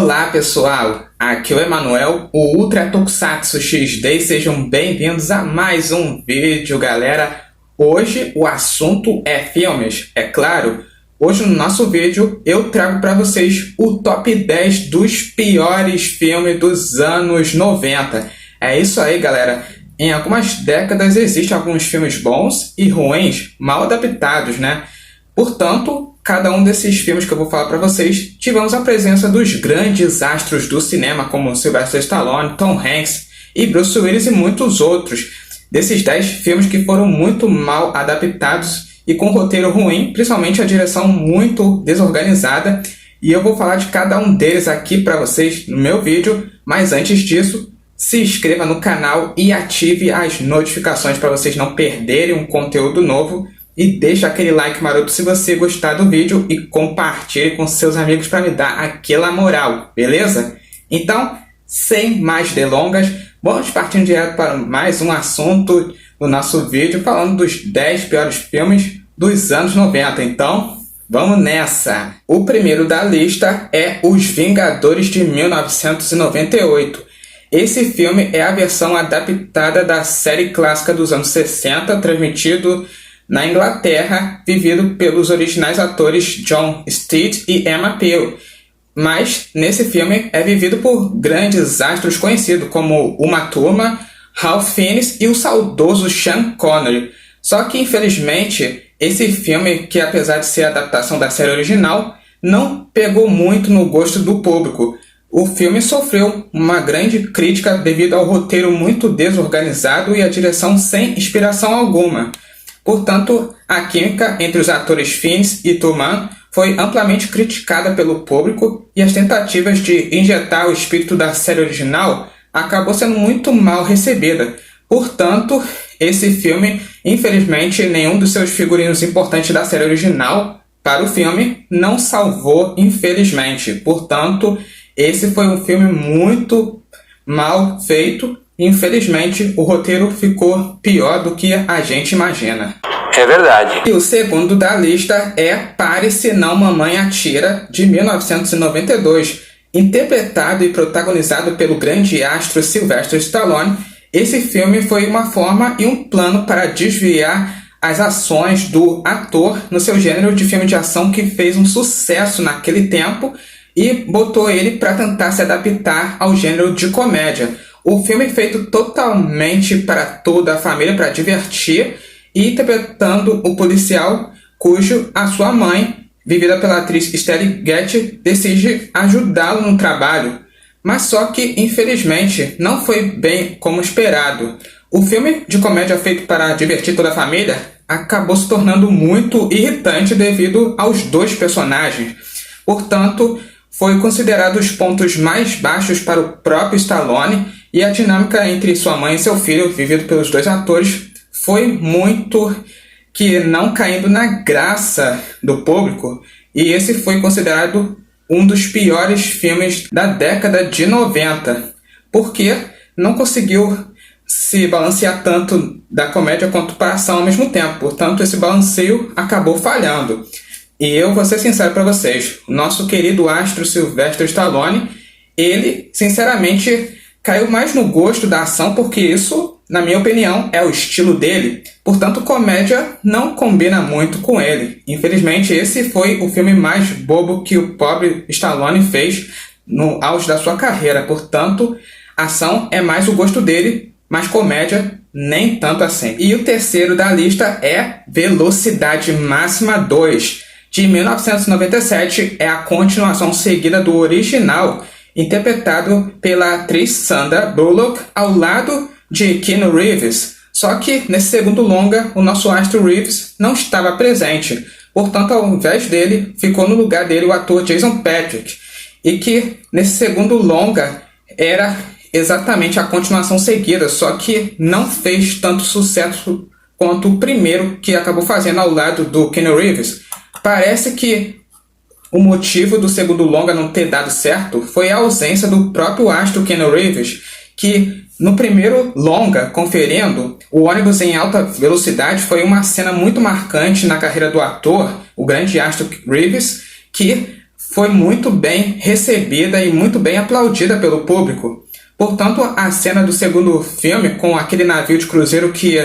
Olá pessoal, aqui é o Emanuel, o Ultra Tokusatsu XD, sejam bem-vindos a mais um vídeo, galera. Hoje o assunto é filmes, é claro. Hoje no nosso vídeo eu trago para vocês o top 10 dos piores filmes dos anos 90. É isso aí, galera. Em algumas décadas existem alguns filmes bons e ruins, mal adaptados, né? Portanto, cada um desses filmes que eu vou falar para vocês, tivemos a presença dos grandes astros do cinema, como Sylvester Stallone, Tom Hanks e Bruce Willis e muitos outros. Desses 10 filmes que foram muito mal adaptados e com roteiro ruim, principalmente a direção muito desorganizada. E eu vou falar de cada um deles aqui para vocês no meu vídeo, mas antes disso, se inscreva no canal e ative as notificações para vocês não perderem um conteúdo novo. E deixa aquele like maroto se você gostar do vídeo e compartilhe com seus amigos para me dar aquela moral, beleza? Então, sem mais delongas, vamos partindo direto para mais um assunto do nosso vídeo, falando dos 10 piores filmes dos anos 90. Então, vamos nessa! O primeiro da lista é Os Vingadores de 1998. Esse filme é a versão adaptada da série clássica dos anos 60, transmitido na Inglaterra, vivido pelos originais atores John Steed e Emma Peel. Mas, nesse filme, é vivido por grandes astros conhecidos como Uma Thurman, Ralph Fiennes e o saudoso Sean Connery. Só que, infelizmente, esse filme, que apesar de ser a adaptação da série original, não pegou muito no gosto do público. O filme sofreu uma grande crítica devido ao roteiro muito desorganizado e a direção sem inspiração alguma. Portanto, a química entre os atores Fiennes e Thurman foi amplamente criticada pelo público e as tentativas de injetar o espírito da série original acabou sendo muito mal recebida. Portanto, esse filme, infelizmente, nenhum dos seus figurinos importantes da série original para o filme não salvou, infelizmente. Portanto, esse foi um filme muito mal feito. Infelizmente, o roteiro ficou pior do que a gente imagina. É verdade. E o segundo da lista é Pare Senão Mamãe Atira, de 1992. Interpretado e protagonizado pelo grande astro Sylvester Stallone, esse filme foi uma forma e um plano para desviar as ações do ator no seu gênero de filme de ação que fez um sucesso naquele tempo e botou ele para tentar se adaptar ao gênero de comédia. O filme é feito totalmente para toda a família, para divertir, e interpretando o policial cujo a sua mãe, vivida pela atriz Stelly Getty, decide ajudá-lo no trabalho. Mas só que, infelizmente, não foi bem como esperado. O filme de comédia feito para divertir toda a família acabou se tornando muito irritante devido aos dois personagens. Portanto, foi considerado os pontos mais baixos para o próprio Stallone, e a dinâmica entre sua mãe e seu filho, vivido pelos dois atores, foi muito que não caindo na graça do público, e esse foi considerado um dos piores filmes da década de 90, porque não conseguiu se balancear tanto da comédia quanto para a ação ao mesmo tempo. Portanto, esse balanceio acabou falhando. E eu vou ser sincero para vocês, o nosso querido astro Sylvester Stallone, ele, sinceramente, caiu mais no gosto da ação, porque isso, na minha opinião, é o estilo dele. Portanto, comédia não combina muito com ele. Infelizmente, esse foi o filme mais bobo que o pobre Stallone fez no auge da sua carreira. Portanto, ação é mais o gosto dele, mas comédia nem tanto assim. E o terceiro da lista é Velocidade Máxima 2, de 1997. É a continuação seguida do original, interpretado pela atriz Sandra Bullock ao lado de Keanu Reeves. Só que nesse segundo longa, o nosso astro Reeves não estava presente. Portanto, ao invés dele, ficou no lugar dele o ator Jason Patric. E que nesse segundo longa era exatamente a continuação seguida, só que não fez tanto sucesso quanto o primeiro, que acabou fazendo ao lado do Keanu Reeves. Parece que o motivo do segundo longa não ter dado certo foi a ausência do próprio astro Keanu Reeves, que no primeiro longa, conferindo, o ônibus em alta velocidade foi uma cena muito marcante na carreira do ator, o grande astro Reeves, que foi muito bem recebida e muito bem aplaudida pelo público. Portanto, a cena do segundo filme, com aquele navio de cruzeiro que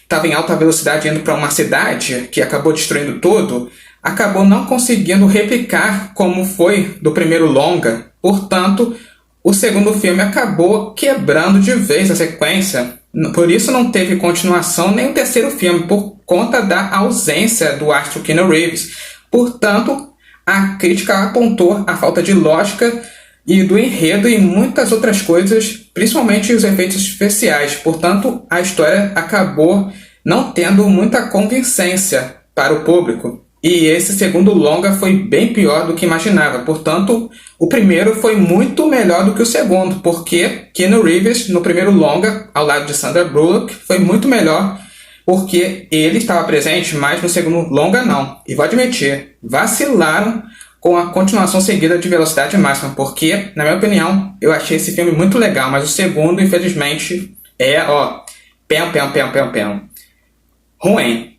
estava em alta velocidade indo para uma cidade, que acabou destruindo tudo, acabou não conseguindo replicar como foi do primeiro longa. Portanto, o segundo filme acabou quebrando de vez a sequência. Por isso não teve continuação nem o terceiro filme, por conta da ausência do astro Keanu Reeves. Portanto, a crítica apontou a falta de lógica e do enredo e muitas outras coisas, principalmente os efeitos especiais. Portanto, a história acabou não tendo muita convincência para o público. E esse segundo longa foi bem pior do que imaginava. Portanto, o primeiro foi muito melhor do que o segundo, porque Keanu Reeves, no primeiro longa, ao lado de Sandra Bullock, foi muito melhor, porque ele estava presente, mas no segundo longa não. E vou admitir, vacilaram com a continuação seguida de Velocidade Máxima, porque, na minha opinião, eu achei esse filme muito legal, mas o segundo, infelizmente, é, ruim.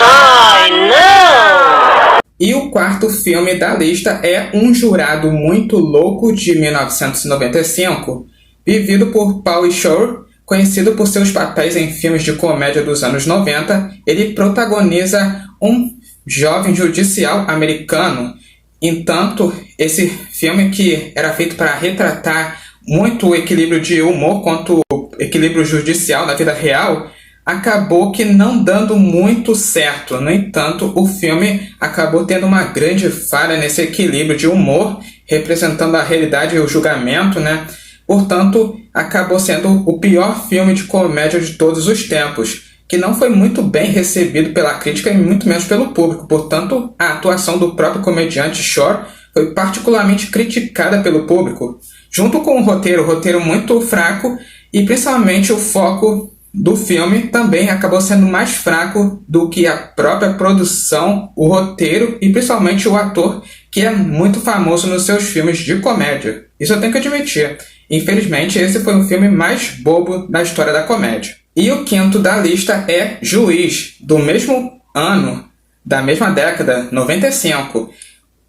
Ai, não! E o quarto filme da lista é Um Jurado Muito Louco, de 1995, vivido por Pauly Shore. Conhecido por seus papéis em filmes de comédia dos anos 90, ele protagoniza um jovem judicial americano. Entanto, esse filme, que era feito para retratar muito o equilíbrio de humor quanto o equilíbrio judicial na vida real, acabou que não dando muito certo. No entanto, o filme acabou tendo uma grande falha nesse equilíbrio de humor, representando a realidade e o julgamento, né? Portanto, acabou sendo o pior filme de comédia de todos os tempos, que não foi muito bem recebido pela crítica e muito menos pelo público. Portanto, a atuação do próprio comediante Shore foi particularmente criticada pelo público, junto com o roteiro muito fraco, e principalmente o foco do filme também acabou sendo mais fraco do que a própria produção, o roteiro e principalmente o ator, que é muito famoso nos seus filmes de comédia. Isso eu tenho que admitir. Infelizmente, esse foi o filme mais bobo da história da comédia. E o quinto da lista é Juiz, do mesmo ano, da mesma década, 95.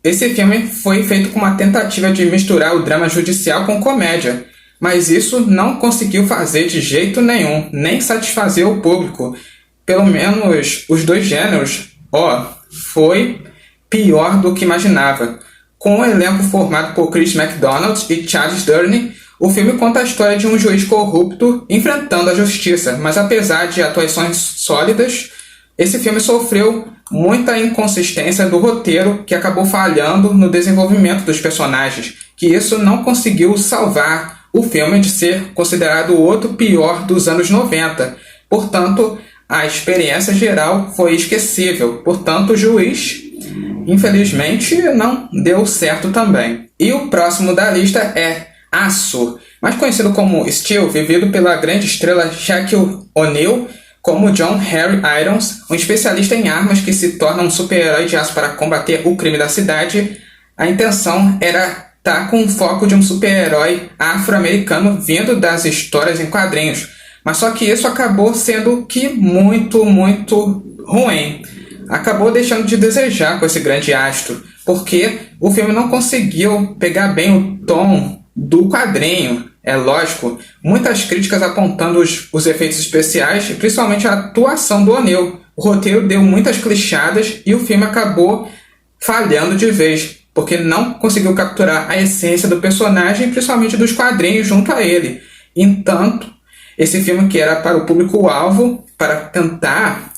Esse filme foi feito com uma tentativa de misturar o drama judicial com comédia, mas isso não conseguiu fazer de jeito nenhum, nem satisfazer o público. Pelo menos os dois gêneros, foi pior do que imaginava. Com um elenco formado por Chris McDonald e Charles Durney, o filme conta a história de um juiz corrupto enfrentando a justiça, mas apesar de atuações sólidas, esse filme sofreu muita inconsistência do roteiro, que acabou falhando no desenvolvimento dos personagens, que isso não conseguiu salvar o filme de ser considerado o outro pior dos anos 90. Portanto, a experiência geral foi esquecível. Portanto, o Juiz, infelizmente, não deu certo também. E o próximo da lista é Aço, mais conhecido como Steel, vivido pela grande estrela Shaquille O'Neal, como John Harry Irons, um especialista em armas que se torna um super-herói de aço para combater o crime da cidade. A intenção era estar com o foco de um super-herói afro-americano vindo das histórias em quadrinhos, mas só que isso acabou sendo muito ruim. Acabou deixando de desejar com esse grande astro, porque o filme não conseguiu pegar bem o tom do quadrinho. É lógico, muitas críticas apontando os efeitos especiais e principalmente a atuação do O'Neal. O roteiro deu muitas clichadas e o filme acabou falhando de vez, porque não conseguiu capturar a essência do personagem, principalmente dos quadrinhos, junto a ele. Entanto, esse filme, que era para o público-alvo, para tentar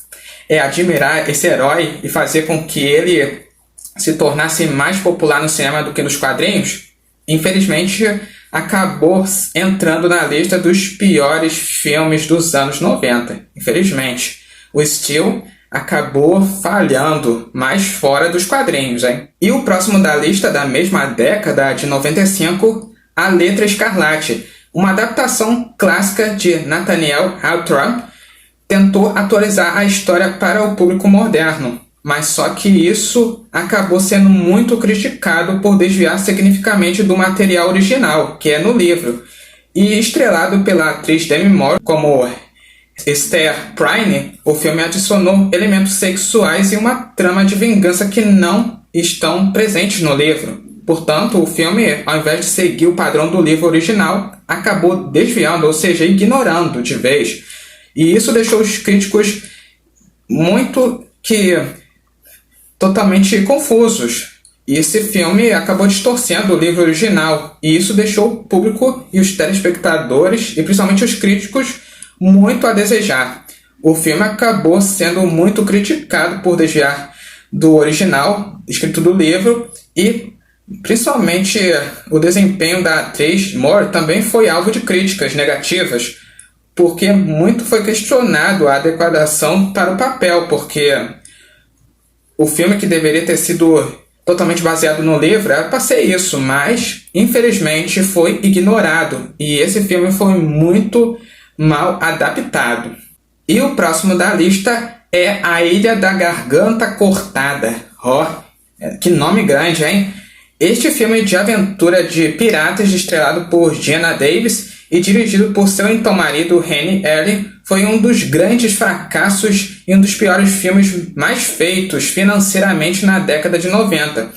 admirar esse herói e fazer com que ele se tornasse mais popular no cinema do que nos quadrinhos, infelizmente acabou entrando na lista dos piores filmes dos anos 90. Infelizmente, o Steel acabou falhando mais fora dos quadrinhos, hein? E o próximo da lista, da mesma década, de 95, A Letra Escarlate, uma adaptação clássica de Nathaniel Hawthorne, tentou atualizar a história para o público moderno, mas só que isso acabou sendo muito criticado por desviar significativamente do material original, que é no livro. E estrelado pela atriz Demi Moore como Esther Prynne, o filme adicionou elementos sexuais e uma trama de vingança que não estão presentes no livro. Portanto, o filme, ao invés de seguir o padrão do livro original, acabou desviando, ou seja, ignorando de vez. E isso deixou os críticos totalmente confusos. E esse filme acabou distorcendo o livro original, e isso deixou o público e os telespectadores, e principalmente os críticos, muito a desejar. O filme acabou sendo muito criticado por desviar do original, escrito do livro, e principalmente o desempenho da atriz Moore também foi alvo de críticas negativas, porque muito foi questionado a adequação para o papel, porque o filme, que deveria ter sido totalmente baseado no livro, era para ser isso, mas infelizmente foi ignorado, e esse filme foi muito mal adaptado. E o próximo da lista é A Ilha da Garganta Cortada. Que nome grande, hein? Este filme de aventura de piratas, estrelado por Geena Davis e dirigido por seu então marido Henry Ellie, foi um dos grandes fracassos e um dos piores filmes mais feitos financeiramente na década de 90.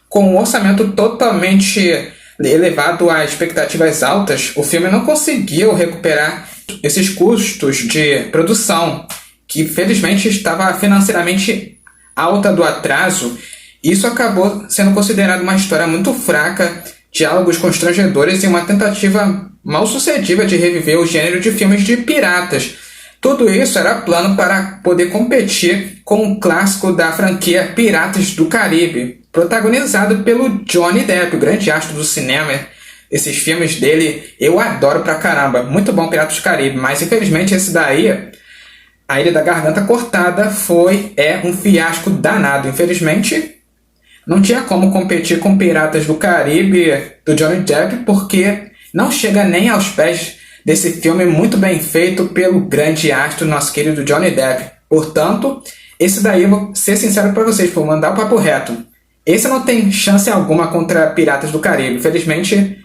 Com um orçamento totalmente elevado a expectativas altas, o filme não conseguiu recuperar esses custos de produção, que felizmente estava financeiramente alta do atraso. Isso acabou sendo considerado uma história muito fraca, diálogos constrangedores e uma tentativa mal sucedida de reviver o gênero de filmes de piratas. Tudo isso era plano para poder competir com um clássico da franquia Piratas do Caribe, protagonizado pelo Johnny Depp, o grande astro do cinema. Esses filmes dele eu adoro pra caramba, muito bom, Piratas do Caribe, mas infelizmente esse daí, A Ilha da Garganta Cortada, é um fiasco danado. Infelizmente não tinha como competir com Piratas do Caribe do Johnny Depp, porque não chega nem aos pés desse filme muito bem feito pelo grande astro, nosso querido Johnny Depp. Portanto, esse daí, eu vou ser sincero para vocês, vou mandar o papo reto. Esse não tem chance alguma contra Piratas do Caribe. Infelizmente,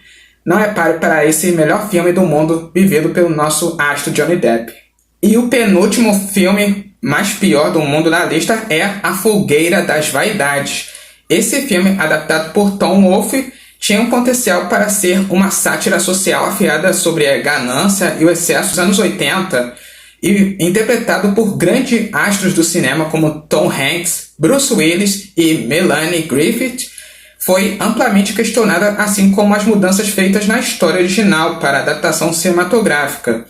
não é páreo para esse melhor filme do mundo vivido pelo nosso astro Johnny Depp. E o penúltimo filme mais pior do mundo na lista é A Fogueira das Vaidades. Esse filme, adaptado por Tom Wolfe, tinha um potencial para ser uma sátira social afiada sobre a ganância e o excesso dos anos 80, e interpretado por grandes astros do cinema como Tom Hanks, Bruce Willis e Melanie Griffith, foi amplamente questionada, assim como as mudanças feitas na história original para a adaptação cinematográfica.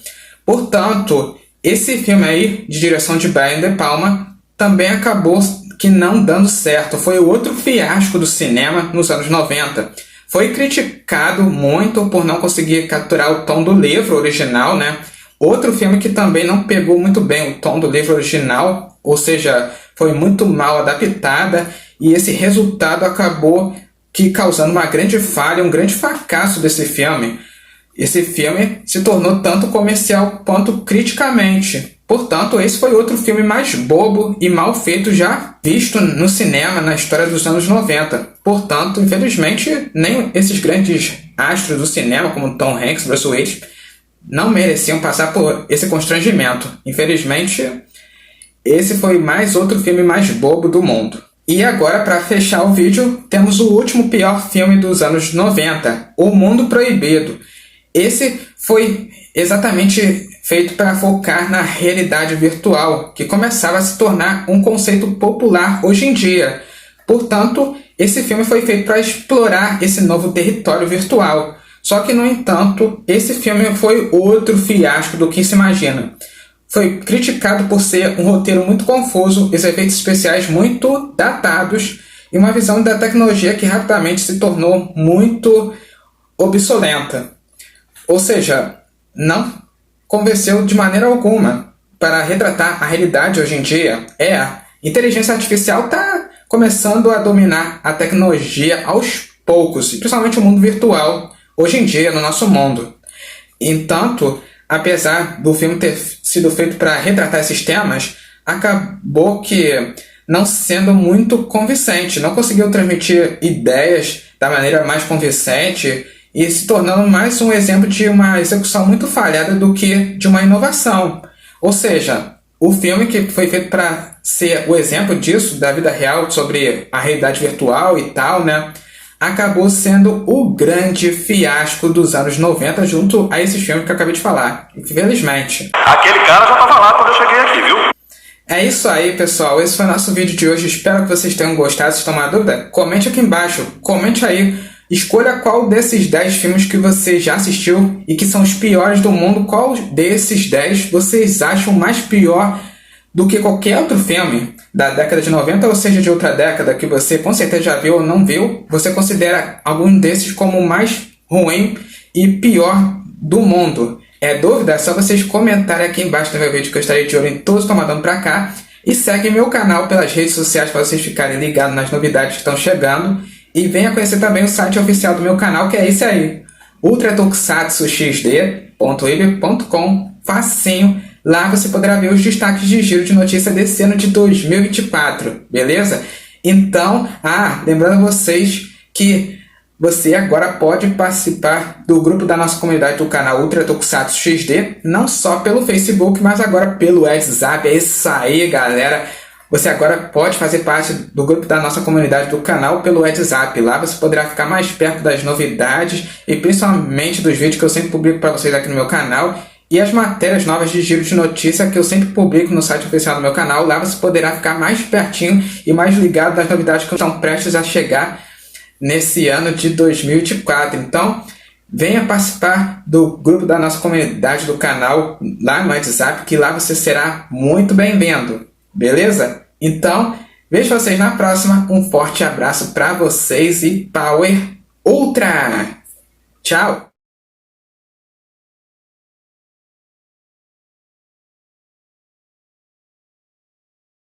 Portanto, esse filme aí, de direção de Brian De Palma, também acabou que não dando certo. Foi outro fiasco do cinema nos anos 90. Foi criticado muito por não conseguir capturar o tom do livro original, né? Outro filme que também não pegou muito bem o tom do livro original, ou seja, foi muito mal adaptada, e esse resultado acabou que causando uma grande falha, um grande fracasso desse filme. Esse filme se tornou tanto comercial quanto criticamente. Portanto, esse foi outro filme mais bobo e mal feito já visto no cinema na história dos anos 90. Portanto, infelizmente, nem esses grandes astros do cinema, como Tom Hanks, Bruce Willis, não mereciam passar por esse constrangimento. Infelizmente, esse foi mais outro filme mais bobo do mundo. E agora, para fechar o vídeo, temos o último pior filme dos anos 90, O Mundo Proibido. Esse foi exatamente feito para focar na realidade virtual, que começava a se tornar um conceito popular hoje em dia. Portanto, esse filme foi feito para explorar esse novo território virtual. Só que, no entanto, esse filme foi outro fiasco do que se imagina. Foi criticado por ser um roteiro muito confuso, os efeitos especiais muito datados e uma visão da tecnologia que rapidamente se tornou muito obsoleta. Ou seja, não convenceu de maneira alguma para retratar a realidade hoje em dia. A inteligência artificial está começando a dominar a tecnologia aos poucos, principalmente o mundo virtual, hoje em dia no nosso mundo. Entanto, apesar do filme ter sido feito para retratar esses temas, acabou que não sendo muito convincente, não conseguiu transmitir ideias da maneira mais convincente e se tornando mais um exemplo de uma execução muito falhada do que de uma inovação. Ou seja, o filme que foi feito para ser o exemplo disso, da vida real, sobre a realidade virtual e tal, né, acabou sendo o grande fiasco dos anos 90 junto a esses filmes que eu acabei de falar, infelizmente. Aquele cara já estava lá quando eu cheguei aqui, viu? É isso aí, pessoal. Esse foi o nosso vídeo de hoje. Espero que vocês tenham gostado. Se estão na dúvida, comente aqui embaixo. Comente aí. Escolha qual desses 10 filmes que você já assistiu e que são os piores do mundo. Qual desses 10 vocês acham mais pior do que qualquer outro filme da década de 90, ou seja, de outra década que você com certeza já viu ou não viu? Você considera algum desses como o mais ruim e pior do mundo? É dúvida? É só vocês comentarem aqui embaixo do meu vídeo que eu estarei de olho em todos que estão mandando pra cá. E segue meu canal pelas redes sociais para vocês ficarem ligados nas novidades que estão chegando. E venha conhecer também o site oficial do meu canal, que é esse aí, ultratokusatsuxd.ib.com, facinho. Lá você poderá ver os destaques de giro de notícia desse ano de 2024, beleza? Então, lembrando vocês que você agora pode participar do grupo da nossa comunidade do canal Ultra Tokusatsu XD, não só pelo Facebook, mas agora pelo WhatsApp. É isso aí, galera! Você agora pode fazer parte do grupo da nossa comunidade do canal pelo WhatsApp. Lá você poderá ficar mais perto das novidades e principalmente dos vídeos que eu sempre publico para vocês aqui no meu canal e as matérias novas de giro de notícia que eu sempre publico no site oficial do meu canal. Lá você poderá ficar mais pertinho e mais ligado das novidades que estão prestes a chegar nesse ano de 2024. Então, venha participar do grupo da nossa comunidade do canal lá no WhatsApp, que lá você será muito bem-vindo, beleza? Então, vejo vocês na próxima. Um forte abraço para vocês e Power Ultra! Tchau!